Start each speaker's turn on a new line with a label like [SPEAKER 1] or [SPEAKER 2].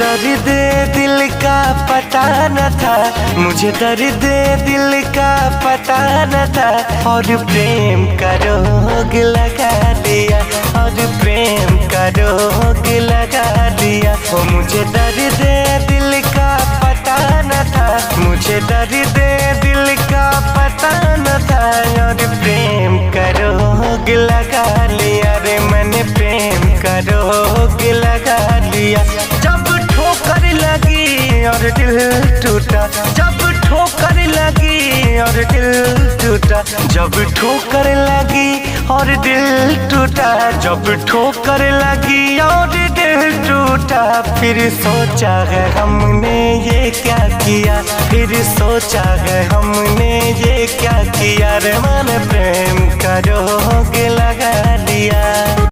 [SPEAKER 1] दर्द दिल का पता न था, मुझे दर्द दिल का पता न था, और प्रेम का रोग लगा दिया, और प्रेम का रोग लगा दिया। वो मुझे दर्द दिल का पता न था, मुझे दर्द दिल का पता न था, और प्रेम का रोग लगा लिया रे मैंने, प्रेम का रोग लगा लिया। जब ठोकर लगी और दिल टूटा, जब ठोकर लगी और दिल टूटा, जब ठोकर लगी और दिल टूटा, जब ठोकर लगी और दिल टूटा, फिर सोचा है हमने ये क्या किया, फिर सोचा है हमने ये क्या किया रे मैंने, प्रेम का रोग लगा दिया।